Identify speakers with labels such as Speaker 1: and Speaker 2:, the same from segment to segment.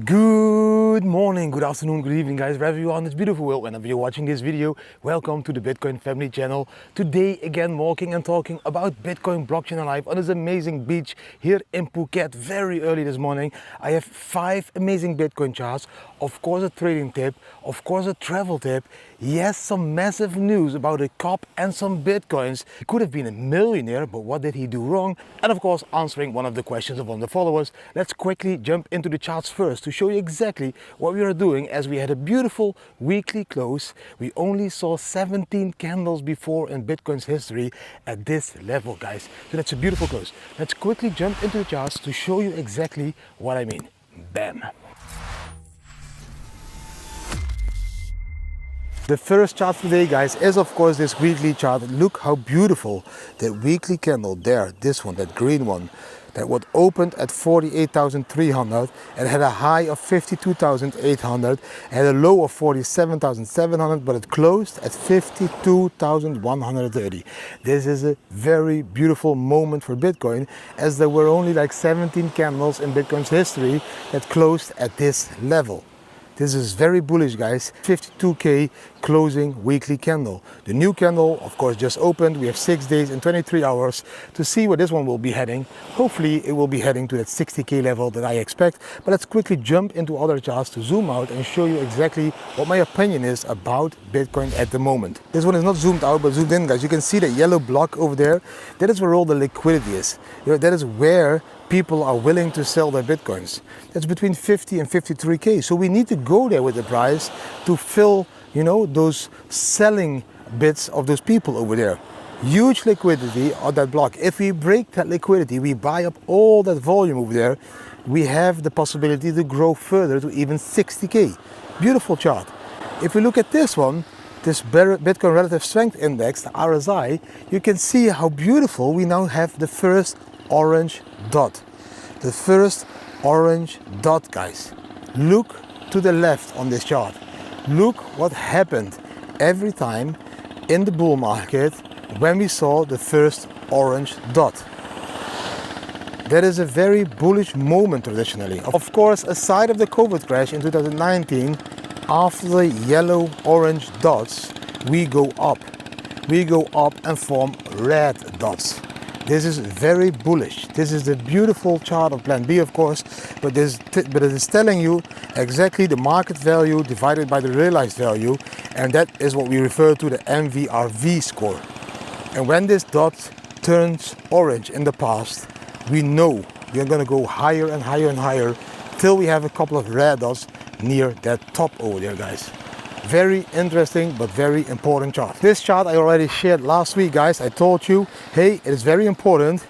Speaker 1: Good morning, good afternoon, good evening guys, wherever you are in this beautiful world, whenever you're watching this video, welcome to the Bitcoin family channel. Today again walking and talking about Bitcoin, blockchain and life on this amazing beach here in Phuket very early this morning. I have 5 amazing Bitcoin charts, of course a trading tip, of course a travel tip, yes, some massive news about a cop and some Bitcoins. He could have been a millionaire, but what did he do wrong? And of course answering one of the questions of one of the followers. Let's quickly jump into the charts first to show you exactly what we are doing, as we had a beautiful weekly close. We only saw 17 candles before in Bitcoin's history at this level, guys. So that's a beautiful close. Let's quickly jump into the charts to show you exactly what I mean. Bam. The first chart today, guys, is of course this weekly chart. Look how beautiful that weekly candle there, this one, that green one, that was opened at 48,300 and had a high of 52,800, had a low of 47,700, but it closed at 52,130. This is a very beautiful moment for Bitcoin, as there were only like 17 candles in Bitcoin's history that closed at this level. This is very bullish, guys. 52k closing weekly candle. The new candle, of course, just opened. We have 6 days and 23 hours to see where this one will be heading. Hopefully it will be heading to that 60k level that I expect. But let's quickly jump into other charts to zoom out and show you exactly what my opinion is about Bitcoin at the moment. This one is not zoomed out but zoomed in, guys. You can see the yellow block over there. That is where all the liquidity is. That is where people are willing to sell their Bitcoins. That's between 50 and 53k. So we need to go there with the price to fill, those selling bits of those people over there. Huge liquidity on that block. If we break that liquidity, we buy up all that volume over there, we have the possibility to grow further to even 60k. Beautiful chart. If we look at this one, this Bitcoin Relative Strength Index, the RSI, you can see how beautiful we now have the first orange dot. The first orange dot, guys. Look to the left on this chart. Look what happened every time in the bull market when we saw the first orange dot. That is a very bullish moment traditionally. Of course, aside of the COVID crash in 2019, after the yellow orange dots, we go up. We go up and form red dots. This is very bullish. This is the beautiful chart of Plan B, of course, but it is telling you exactly the market value divided by the realized value, and that is what we refer to the MVRV score. And when this dot turns orange in the past, we know we are going to go higher and higher and higher till we have a couple of red dots near that top over there, guys. Very interesting but very important chart. This chart I already shared last week, guys. I told you, hey, it is very important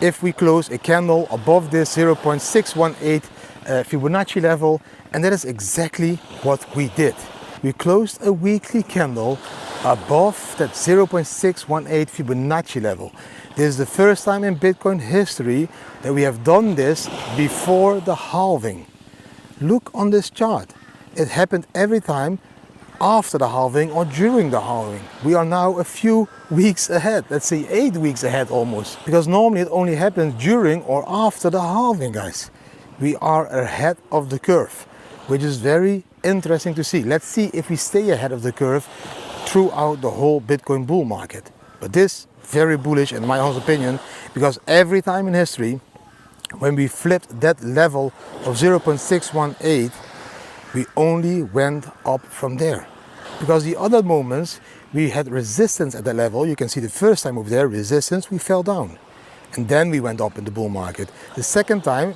Speaker 1: if we close a candle above this 0.618 Fibonacci level, and that is exactly what we did. We closed a weekly candle above that 0.618 Fibonacci level. This is the first time in Bitcoin history that we have done this before the halving. Look on this chart. It happened every time after the halving or during the halving. We are now a few weeks ahead, let's say 8 weeks ahead almost, because normally it only happens during or after the halving, guys. We are ahead of the curve, which is very interesting to see. Let's see if we stay ahead of the curve throughout the whole Bitcoin bull market. But this very bullish in my honest opinion, because every time in history when we flipped that level of 0.618, we only went up from there. Because the other moments we had resistance at that level. You can see the first time over there, resistance, we fell down. And then we went up in the bull market. The second time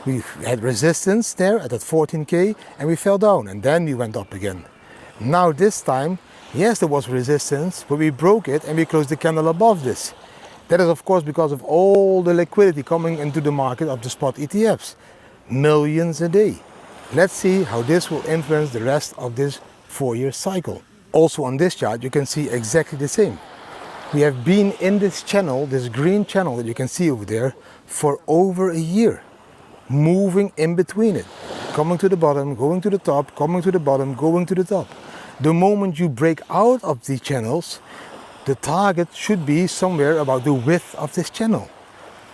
Speaker 1: we had resistance there at that 14k and we fell down, and then we went up again. Now this time, yes, there was resistance, but we broke it and we closed the candle above this. That is of course because of all the liquidity coming into the market of the spot ETFs. Millions a day. Let's see how this will influence the rest of this 4-year cycle. Also on this chart you can see exactly the same. We have been in this channel, this green channel that you can see over there, for over a year. Moving in between it. Coming to the bottom, going to the top, coming to the bottom, going to the top. The moment you break out of these channels, the target should be somewhere about the width of this channel.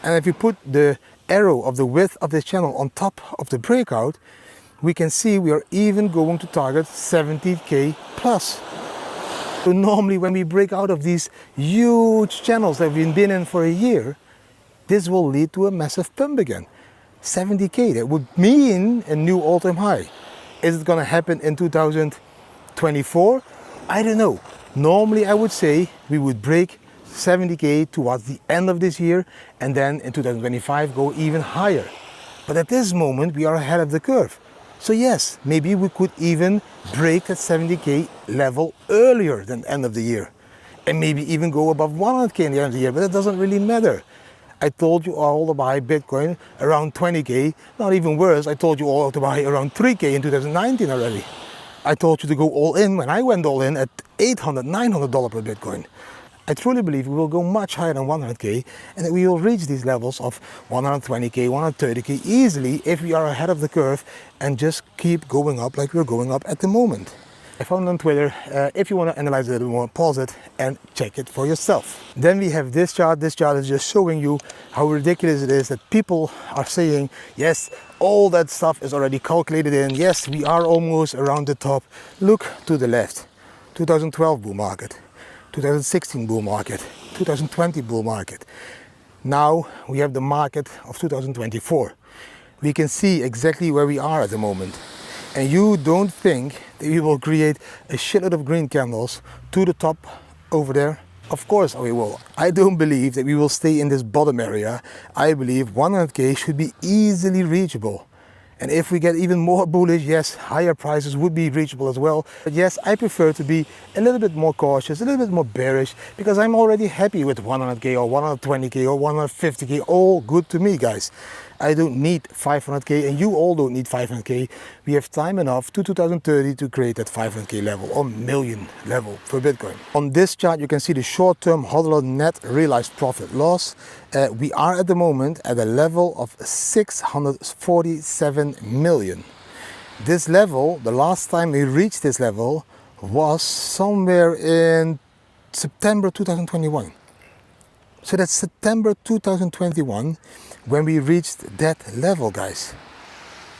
Speaker 1: And if you put the arrow of the width of this channel on top of the breakout, we can see we are even going to target 70k plus. So normally when we break out of these huge channels that we've been in for a year, this will lead to a massive pump again. 70k, that would mean a new all-time high. Is it going to happen in 2024? I don't know. Normally I would say we would break 70k towards the end of this year, and then in 2025 go even higher. But at this moment we are ahead of the curve. So yes, maybe we could even break that 70k level earlier than the end of the year. And maybe even go above 100k in the end of the year, but it doesn't really matter. I told you all to buy Bitcoin around 20k, not even worse, I told you all to buy around 3k in 2019 already. I told you to go all in when I went all in at $800, $900 per Bitcoin. I truly believe we will go much higher than 100k, and that we will reach these levels of 120k, 130k easily if we are ahead of the curve and just keep going up like we're going up at the moment. I found it on Twitter. If you want to analyze it a little more, pause it and check it for yourself. Then we have this chart. This chart is just showing you how ridiculous it is that people are saying, yes, all that stuff is already calculated in. Yes, we are almost around the top. Look to the left. 2012 bull market. 2016 bull market, 2020 bull market. Now we have the market of 2024. We can see exactly where we are at the moment. And you don't think that we will create a shitload of green candles to the top over there? Of course we will. I don't believe that we will stay in this bottom area. I believe 100k should be easily reachable. And if we get even more bullish, yes, higher prices would be reachable as well. But yes, I prefer to be a little bit more cautious, a little bit more bearish, because I'm already happy with 100k or 120k or 150k, all good to me, guys. I don't need 500k, and you all don't need 500k. We have time enough to 2030 to create that 500k level or million level for Bitcoin. On this chart, you can see the short-term hodler net realized profit loss. We are at the moment at a level of 647 million. This level, the last time we reached this level was somewhere in September 2021. So that's September 2021 when we reached that level, guys.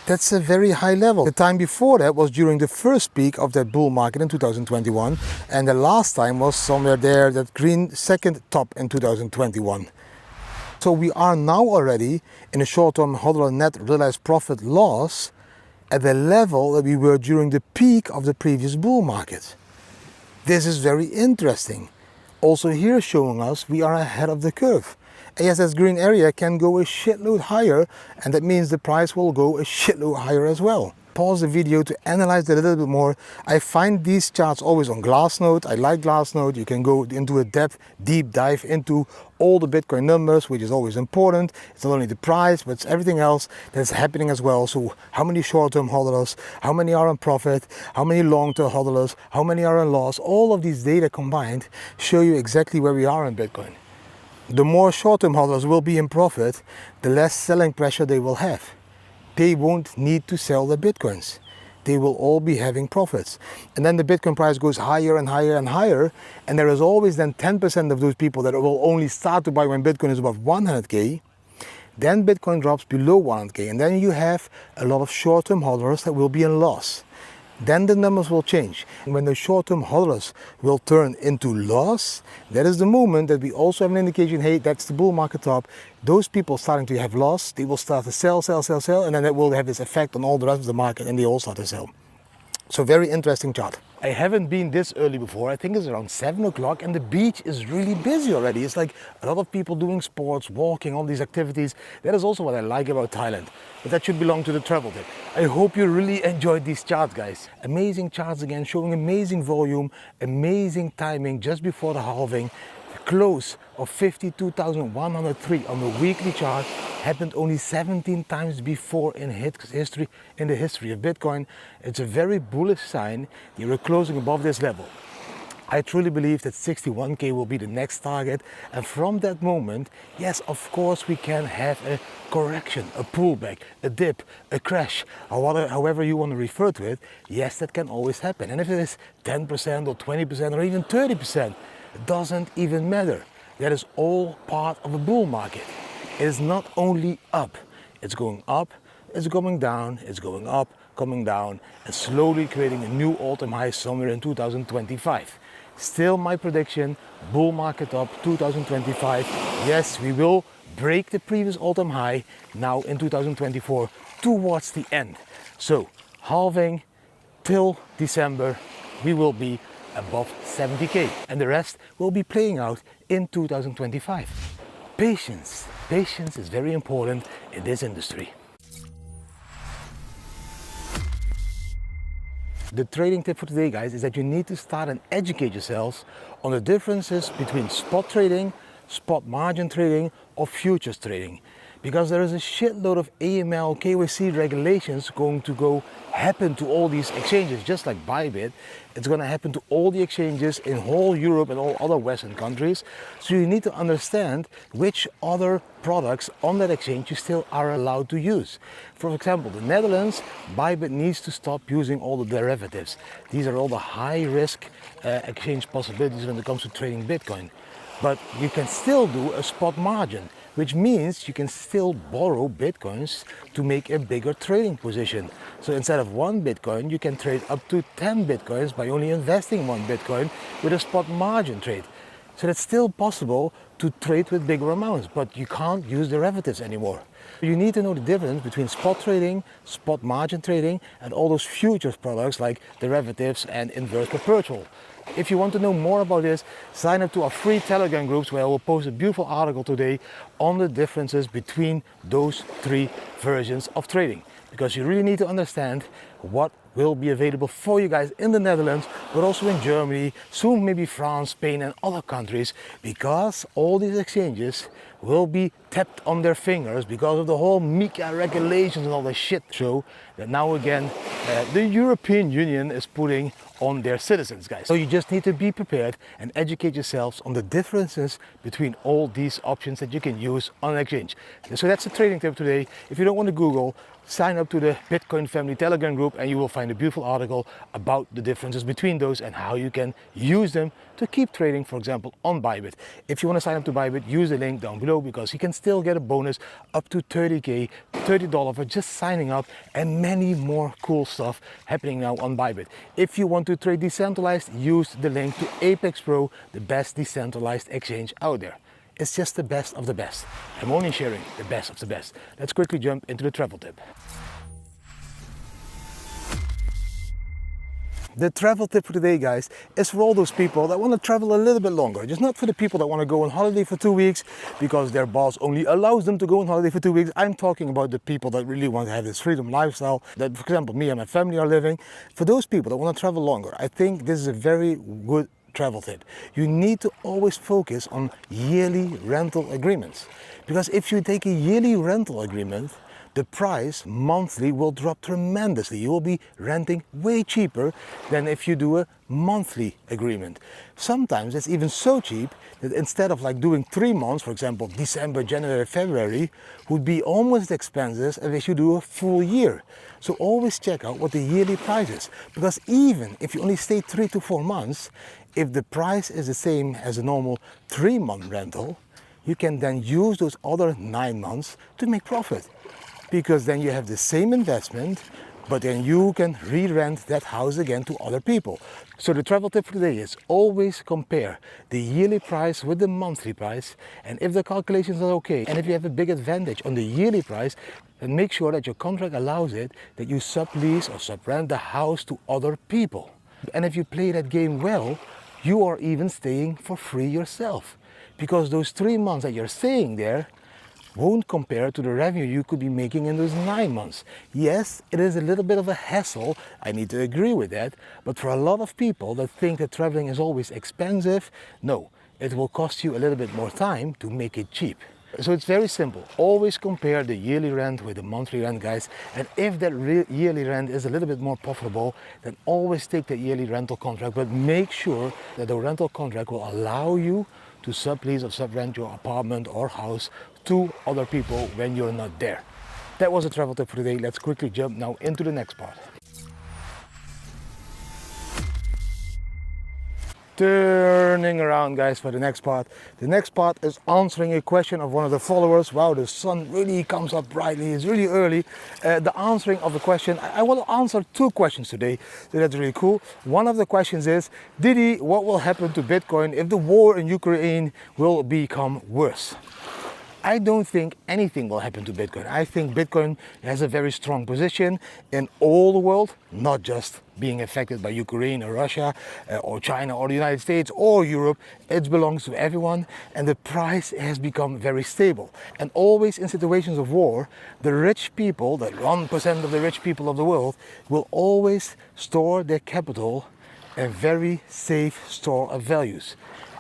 Speaker 1: That's a very high level. The time before that was during the first peak of that bull market in 2021, and the last time was somewhere there, that green second top in 2021. So we are now already in a short-term hodler net realized profit loss at the level that we were during the peak of the previous bull market. This is very interesting. Also here showing us we are ahead of the curve. And yes, this green area can go a shitload higher, and that means the price will go a shitload higher as well. Pause the video to analyze it a little bit more. I find these charts always on Glassnode. I like Glassnode. You can go into a deep dive into all the Bitcoin numbers, which is always important. It's not only the price, but it's everything else that's happening as well. So how many short-term hodlers, how many are in profit, how many long-term hodlers, how many are in loss. All of these data combined show you exactly where we are in Bitcoin. The more short-term hodlers will be in profit, the less selling pressure they will have. They won't need to sell their Bitcoins. They will all be having profits. And then the Bitcoin price goes higher and higher and higher. And there is always then 10% of those people that will only start to buy when Bitcoin is above 100k. Then Bitcoin drops below 100k. And then you have a lot of short-term hodlers that will be in loss. Then the numbers will change. And when the short-term hodlers will turn into loss, that is the moment that we also have an indication, hey, that's the bull market top. Those people starting to have loss, they will start to sell, and then that will have this effect on all the rest of the market, and they all start to sell. So very interesting chart. I haven't been this early before. I think it's around 7 o'clock and the beach is really busy already. It's like a lot of people doing sports, walking, all these activities. That is also what I like about Thailand. But that should belong to the travel tip. I hope you really enjoyed these charts, guys. Amazing charts again, showing amazing volume, amazing timing just before the halving. Close of 52,103 on the weekly chart happened only 17 times before in the history of Bitcoin. It's a very bullish sign. You're closing above this level. I truly believe that 61k will be the next target, and from that moment, yes, of course we can have a correction, a pullback, a dip, a crash, or however you want to refer to it. Yes, that can always happen. And if it is 10% or 20% or even 30%, it doesn't even matter. That is all part of a bull market. It is not only up. It's going up, it's going down, it's going up, coming down and slowly creating a new all-time high somewhere in 2025. Still my prediction, bull market up 2025. Yes, we will break the previous all-time high now in 2024 towards the end. So halving till December, we will be above 70k, and the rest will be playing out in 2025. Patience is very important in this industry. The trading tip for today, guys, is that you need to start and educate yourselves on the differences between spot trading, spot margin trading, or futures trading. Because there is a shitload of AML, KYC regulations going to happen to all these exchanges, just like Bybit. It's going to happen to all the exchanges in whole Europe and all other Western countries. So you need to understand which other products on that exchange you still are allowed to use. For example, the Netherlands, Bybit needs to stop using all the derivatives. These are all the high risk exchange possibilities when it comes to trading Bitcoin. But you can still do a spot margin, which means you can still borrow Bitcoins to make a bigger trading position. So instead of 1 Bitcoin, you can trade up to 10 Bitcoins by only investing 1 Bitcoin with a spot margin trade. So that's still possible to trade with bigger amounts, but you can't use derivatives anymore. You need to know the difference between spot trading, spot margin trading, and all those futures products like derivatives and inverse perpetual. If you want to know more about this, sign up to our free Telegram groups, where I will post a beautiful article today on the differences between those 3 versions of trading. Because you really need to understand what will be available for you guys in the Netherlands, but also in Germany, soon maybe France, Spain and other countries, because all these exchanges will be tapped on their fingers because of the whole MiCA regulations and all the shit show that now again the European Union is putting on their citizens, guys. So you just need to be prepared and educate yourselves on the differences between all these options that you can use on an exchange. So that's the trading tip today. If you don't want to Google, sign up to the Bitcoin Family Telegram group and you will find a beautiful article about the differences between those and how you can use them to keep trading, for example, on Bybit. If you want to sign up to Bybit, use the link down below, because you can still get a bonus up to 30k, $30 for just signing up, and many more cool stuff happening now on Bybit. If you want to trade decentralized, use the link to Apex Pro, the best decentralized exchange out there. It's just the best of the best. I'm only sharing the best of the best. Let's quickly jump into the travel tip. The travel tip for today, guys, is for all those people that want to travel a little bit longer. Just not for the people that want to go on holiday for 2 weeks because their boss only allows them to go on holiday for 2 weeks. I'm talking about the people that really want to have this freedom lifestyle that, for example, me and my family are living. For those people that want to travel longer, I think this is a very good travel tip. You need to always focus on yearly rental agreements, because if you take a yearly rental agreement, the price monthly will drop tremendously. You will be renting way cheaper than if you do a monthly agreement. Sometimes it's even so cheap that instead of like doing 3 months, for example, December, January, February, would be almost as expensive as if you do a full year. So always check out what the yearly price is, because even if you only stay 3 to 4 months, if the price is the same as a normal 3-month rental, you can then use those other 9 months to make profit. Because then you have the same investment, but then you can re-rent that house again to other people. So the travel tip for today is always compare the yearly price with the monthly price, and if the calculations are okay, and if you have a big advantage on the yearly price, then make sure that your contract allows it that you sublease or subrent the house to other people. And if you play that game well, you are even staying for free yourself, because those 3 months that you're staying there won't compare to the revenue you could be making in those 9 months. Yes, it is a little bit of a hassle, I need to agree with that, but for a lot of people that think that traveling is always expensive, no, it will cost you a little bit more time to make it cheap. So it's very simple. Always compare the yearly rent with the monthly rent, guys. And if that yearly rent is a little bit more profitable, then always take the yearly rental contract, but make sure that the rental contract will allow you to sublease or subrent your apartment or house to other people when you're not there. That was a travel tip for today. Let's quickly jump now into the next part. turning around, guys, for the next part. The next part is answering a question of one of the followers. Wow, the sun really comes up brightly, it's really early. The answering of the question, I will answer two questions today, so that's really cool. One of the questions is, Didi, what will happen to Bitcoin if the war in Ukraine will become worse? I don't think anything will happen to Bitcoin. I think Bitcoin has a very strong position in all the world, not just being affected by Ukraine or Russia or China or the United States or Europe. It belongs to everyone, and the price has become very stable. And always in situations of war, the rich people, the 1% of the rich people of the world, will always store their capital in a very safe store of values.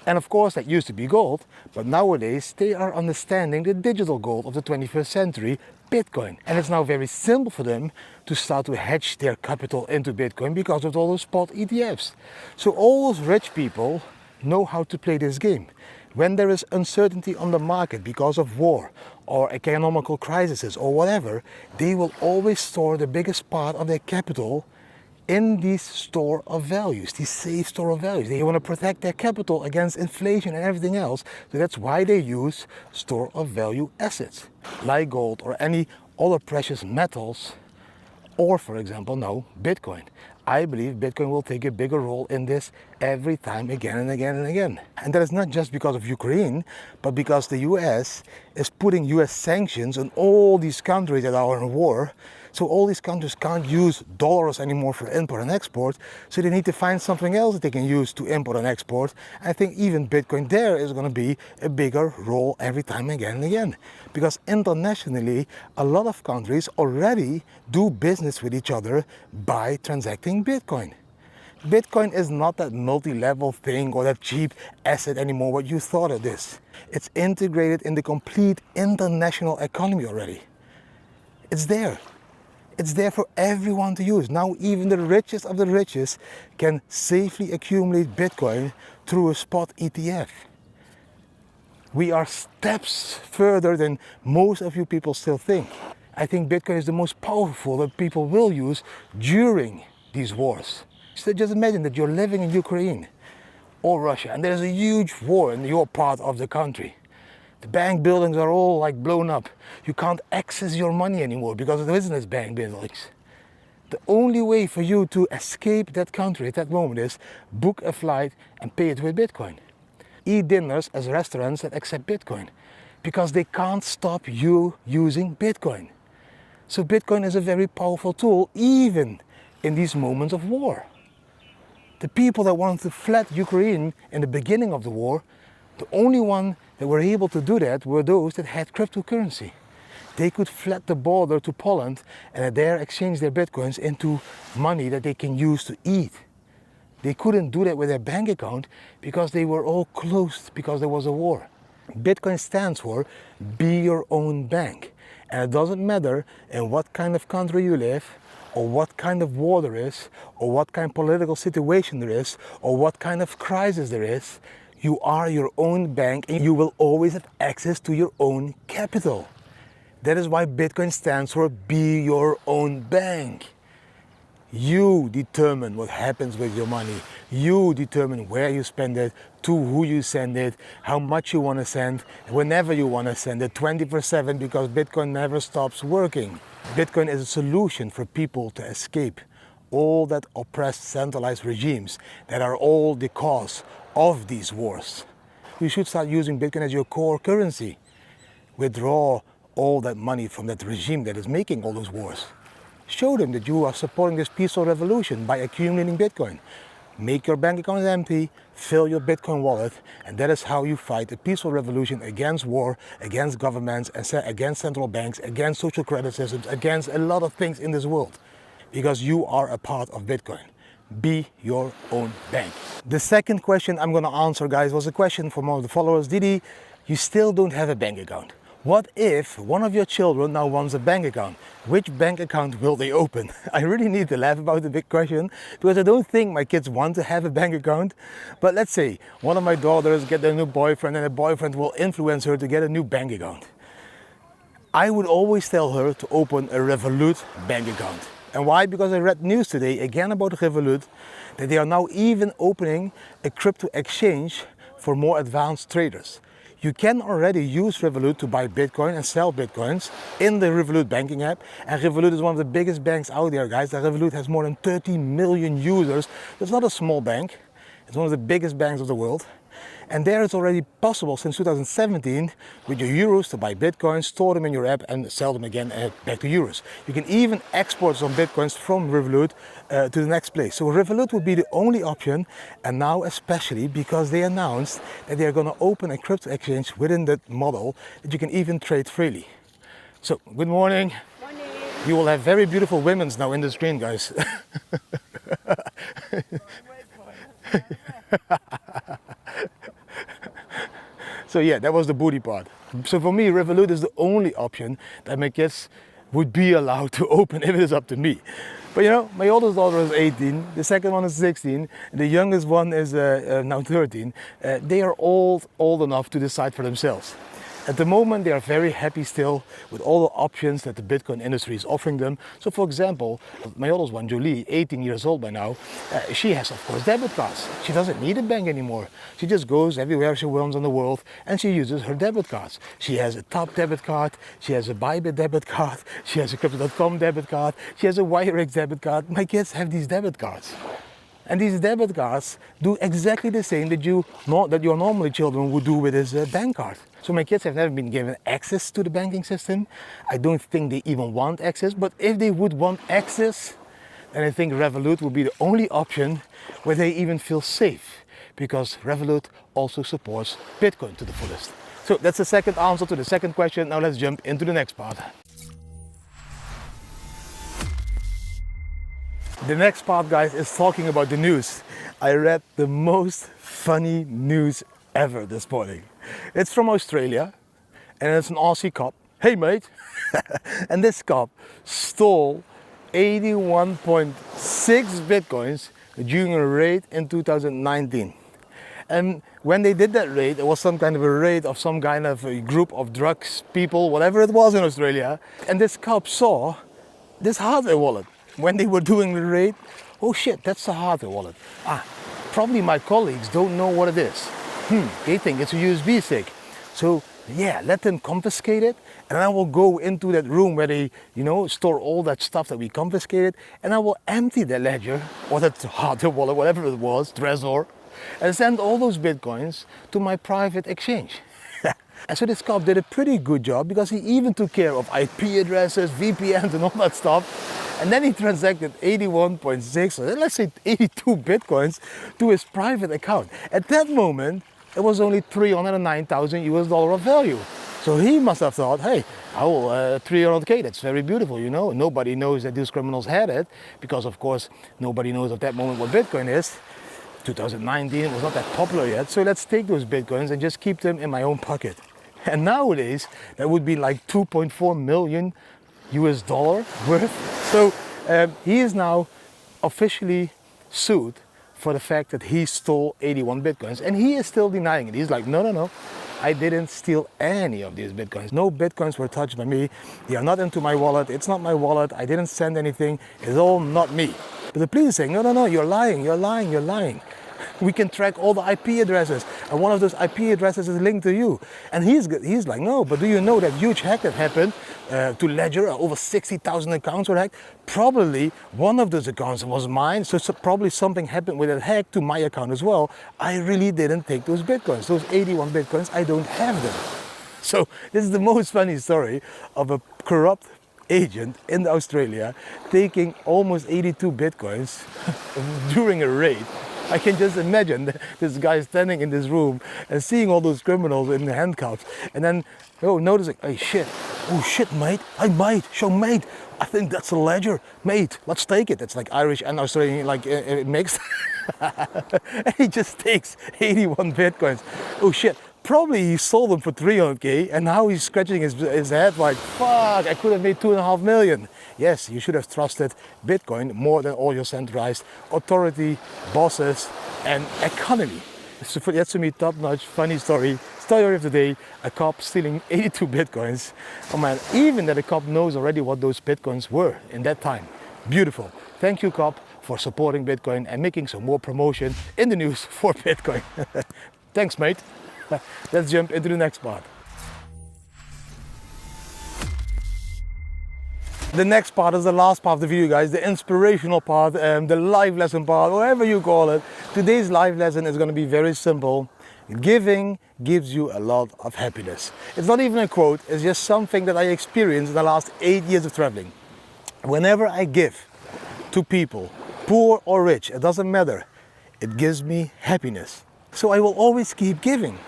Speaker 1: And of course, that used to be gold, but nowadays they are understanding the digital gold of the 21st century, Bitcoin. And it's now very simple for them to start to hedge their capital into Bitcoin because of all those spot ETFs. So all those rich people know how to play this game. When there is uncertainty on the market because of war or economical crises or whatever, they will always store the biggest part of their capital in this store of values, this safe store of values. They want to protect their capital against inflation and everything else. So that's why they use store of value assets like gold or any other precious metals, or for example, now Bitcoin. I believe Bitcoin will take a bigger role in this every time, again and again and again. And that is not just because of Ukraine, but because the US is putting US sanctions on all these countries that are in war. So all these countries can't use dollars anymore for import and export, so they need to find something else that they can use to import and export. I think even Bitcoin there is going to be a bigger role every time, again and again. Because internationally, a lot of countries already do business with each other by transacting Bitcoin. Bitcoin is not that multi-level thing or that cheap asset anymore, what you thought it is. It's integrated in the complete international economy already. It's there. It's there for everyone to use. Now even the richest of the richest can safely accumulate Bitcoin through a spot ETF. We are steps further than most of you people still think. I think Bitcoin is the most powerful that people will use during these wars. So just imagine that you're living in Ukraine or Russia and there's a huge war in your part of the country. The bank buildings are all like blown up. You can't access your money anymore because there isn't bank buildings. The only way for you to escape that country at that moment is book a flight and pay it with Bitcoin. Eat dinners at restaurants that accept Bitcoin because they can't stop you using Bitcoin. So Bitcoin is a very powerful tool even in these moments of war. The people that wanted to flee Ukraine in the beginning of the war, the only one that were able to do that were those that had cryptocurrency. They could flood the border to Poland and there exchange their Bitcoins into money that they can use to eat. They couldn't do that with their bank account because they were all closed because there was a war. Bitcoin stands for be your own bank. And it doesn't matter in what kind of country you live, or what kind of war there is, or what kind of political situation there is, or what kind of crisis there is. You are your own bank and you will always have access to your own capital. That is why Bitcoin stands for be your own bank. You determine what happens with your money. You determine where you spend it, to who you send it, how much you want to send, whenever you want to send it, 24/7, because Bitcoin never stops working. Bitcoin is a solution for people to escape all that oppressed centralized regimes that are all the cause of these wars. You should start using Bitcoin as your core currency. Withdraw all that money from that regime that is making all those wars. Show them that you are supporting this peaceful revolution by accumulating Bitcoin. Make your bank account empty, fill your Bitcoin wallet, and that is how you fight a peaceful revolution against war, against governments, against central banks, against social credit systems, against a lot of things in this world. Because you are a part of Bitcoin. Be your own bank. The second question I'm going to answer, guys, was a question from one of the followers. Didi, you still don't have a bank account. What if one of your children now wants a bank account? Which bank account will they open? I really need to laugh about the big question because I don't think my kids want to have a bank account. But let's say one of my daughters gets a new boyfriend and the boyfriend will influence her to get a new bank account. I would always tell her to open a Revolut bank account. And why? Because I read news today again about Revolut that they are now even opening a crypto exchange for more advanced traders. You can already use Revolut to buy Bitcoin and sell Bitcoins in the Revolut banking app. And Revolut is one of the biggest banks out there, guys. Revolut has more than 30 million users. It's not a small bank. It's one of the biggest banks of the world. And there it's already possible since 2017 with your euros to buy Bitcoins, store them in your app and sell them again back to euros. You can even export some Bitcoins from Revolut to the next place. So Revolut would be the only option, and now especially because they announced that they are going to open a crypto exchange within that model that you can even trade freely. So good morning.
Speaker 2: Morning.
Speaker 1: You will have very beautiful women's now in the screen, guys. So yeah, that was the booty part. So for me, Revolut is the only option that my kids would be allowed to open if it is up to me. But you know, my oldest daughter is 18, the second one is 16, the youngest one is now 13. They are all old enough to decide for themselves. At the moment, they are very happy still with all the options that the Bitcoin industry is offering them. So for example, my oldest one, Jolie, 18 years old by now, she has, of course, debit cards. She doesn't need a bank anymore. She just goes everywhere she wants in the world and she uses her debit cards. She has a Top debit card, she has a Bybit debit card, she has a Crypto.com debit card, she has a Wirex debit card. My kids have these debit cards. And these debit cards do exactly the same that your normally children would do with his bank card. So my kids have never been given access to the banking system. I don't think they even want access, but if they would want access, then I think Revolut would be the only option where they even feel safe, because Revolut also supports Bitcoin to the fullest. So that's the second answer to the second question. Now let's jump into the next part. The next part, guys, is talking about the news. I read the most funny news ever this morning. It's from Australia and it's an Aussie cop. Hey mate! And this cop stole 81.6 Bitcoins during a raid in 2019. And when they did that raid, it was some kind of a raid of some kind of a group of drugs people, whatever it was in Australia. And this cop saw this hardware wallet. When they were doing the raid, oh shit, that's a hardware wallet. Probably my colleagues don't know what it is. They think it's a USB stick. So yeah, let them confiscate it, and I will go into that room where they, store all that stuff that we confiscated, and I will empty the ledger, or that hardware wallet, whatever it was, Trezor, and send all those Bitcoins to my private exchange. And so this cop did a pretty good job, because he even took care of IP addresses, VPNs and all that stuff. And then he transacted 81.6, or let's say 82 Bitcoins to his private account. At that moment, it was only 309,000 US dollar of value. So he must have thought, hey, 300K, that's very beautiful, Nobody knows that these criminals had it, because of course, nobody knows at that moment what Bitcoin is. 2019, it was not that popular yet. So let's take those Bitcoins and just keep them in my own pocket. And nowadays, that would be like 2.4 million US dollar worth. So he is now officially sued for the fact that he stole 81 Bitcoins. And he is still denying it. He's like, no, I didn't steal any of these Bitcoins. No Bitcoins were touched by me. They are not into my wallet. It's not my wallet. I didn't send anything. It's all not me. But the police is saying, no, you're lying. We can track all the IP addresses, and one of those IP addresses is linked to you. And he's like, no, but do you know that huge hack that happened to Ledger? Over 60,000 accounts were hacked. Probably one of those accounts was mine, so probably something happened with that hack to my account as well. I really didn't take those Bitcoins. Those 81 Bitcoins, I don't have them. So this is the most funny story of a corrupt agent in Australia taking almost 82 Bitcoins during a raid. I can just imagine this guy standing in this room and seeing all those criminals in the handcuffs, and then noticing, oh shit, mate, mate, I think that's a ledger, mate, let's take it. It's like Irish and Australian, like mixed. And he just takes 81 Bitcoins. Oh shit. Probably he sold them for 300K, and now he's scratching his head like, fuck, I could have made 2.5 million. Yes, you should have trusted Bitcoin more than all your centralized authority, bosses, and economy. So that's to me top-notch, funny story of the day, a cop stealing 82 Bitcoins. Oh man, even that a cop knows already what those Bitcoins were in that time. Beautiful. Thank you, Cop, for supporting Bitcoin and making some more promotion in the news for Bitcoin. Thanks, mate. Let's jump into the next part. The next part is the last part of the video, guys, the inspirational part, the life lesson part, whatever you call it. Today's life lesson is going to be very simple. Giving gives you a lot of happiness. It's not even a quote, it's just something that I experienced in the last 8 years of traveling. Whenever I give to people, poor or rich, it doesn't matter, it gives me happiness. So I will always keep giving.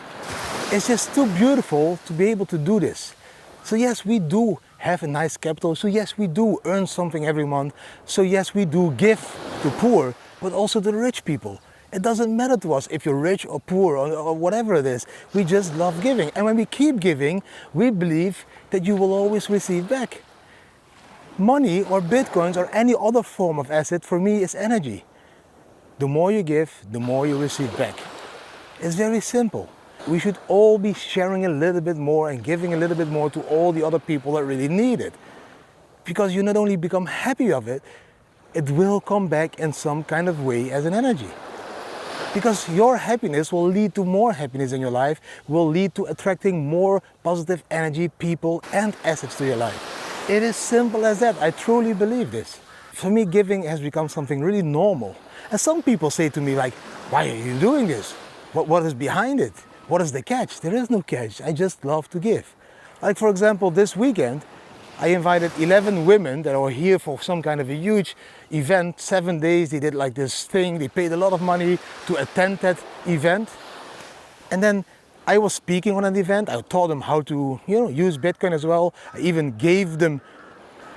Speaker 1: It's just too beautiful to be able to do this. So yes, we do have a nice capital. So yes, we do earn something every month. So yes, we do give to poor, but also to the rich people. It doesn't matter to us if you're rich or poor or whatever it is. We just love giving. And when we keep giving, we believe that you will always receive back. Money or Bitcoins or any other form of asset for me is energy. The more you give, the more you receive back. It's very simple. We should all be sharing a little bit more and giving a little bit more to all the other people that really need it. Because you not only become happy of it, it will come back in some kind of way as an energy. Because your happiness will lead to more happiness in your life, will lead to attracting more positive energy, people and assets to your life. It is simple as that. I truly believe this. For me, giving has become something really normal. And some people say to me like, why are you doing this? What is behind it? What is the catch? There is no catch. I just love to give. Like for example, this weekend, I invited 11 women that are here for some kind of a huge event, 7 days. They did like this thing. They paid a lot of money to attend that event. And then I was speaking on an event. I taught them how to, use Bitcoin as well. I even gave them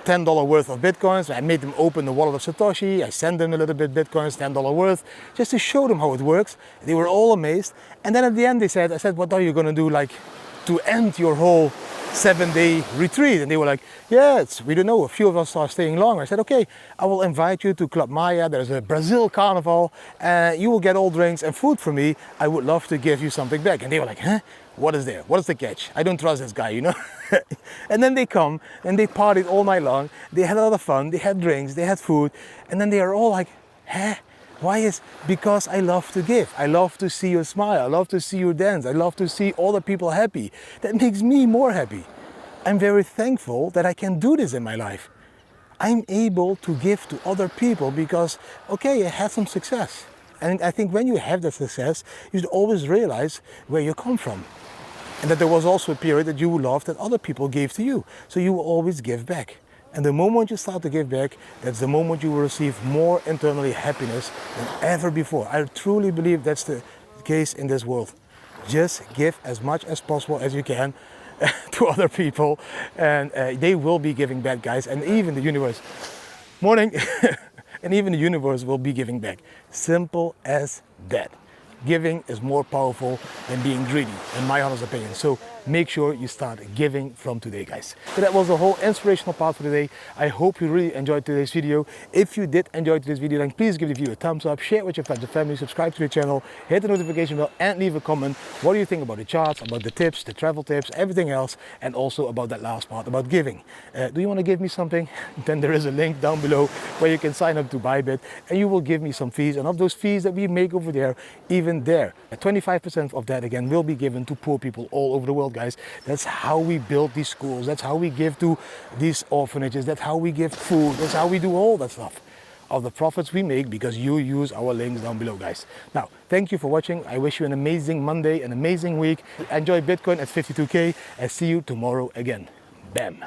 Speaker 1: $10 worth of Bitcoins. I made them open the wallet of Satoshi. I sent them a little bit Bitcoins, $10 worth, just to show them how it works. They were all amazed. And then at the end I said, what are you going to do like to end your whole 7-day retreat? And they were like, we don't know, a few of us are staying longer. I said, okay, I will invite you to Club Maya. There's a Brazil carnival. You will get all drinks and food from me. I would love to give you something back. And they were like, huh? What is there? What is the catch? I don't trust this guy, And then they come and they partied all night long. They had a lot of fun. They had drinks, they had food. And then they are all like, huh? Why? Because I love to give. I love to see you smile. I love to see you dance. I love to see other people happy. That makes me more happy. I'm very thankful that I can do this in my life. I'm able to give to other people because, okay, I had some success. And I think when you have that success, you should always realize where you come from. And that there was also a period that you loved that other people gave to you. So you will always give back. And the moment you start to give back, that's the moment you will receive more internally happiness than ever before. I truly believe that's the case in this world. Just give as much as possible as you can to other people, and they will be giving back, guys. And even the universe, morning, and even the universe will be giving back. Simple as that. Giving is more powerful than being greedy, in my honest opinion. So make sure you start giving from today, guys. So that was the whole inspirational part for today. I hope you really enjoyed today's video. If you did enjoy today's video, then please give the video a thumbs up, share it with your friends and family, subscribe to the channel, hit the notification bell and leave a comment. What do you think about the charts, about the tips, the travel tips, everything else, and also about that last part about giving. Do you want to give me something? Then there is a link down below where you can sign up to Bybit and you will give me some fees. And of those fees that we make over there, even there, 25% of that again will be given to poor people all over the world, guys. That's how we build these schools. That's how we give to these orphanages. That's how we give food. That's how we do all that stuff. Of the profits we make because you use our links down below, guys. Now, thank you for watching. I wish you an amazing Monday, an amazing week. Enjoy Bitcoin at 52K and see you tomorrow again. Bam.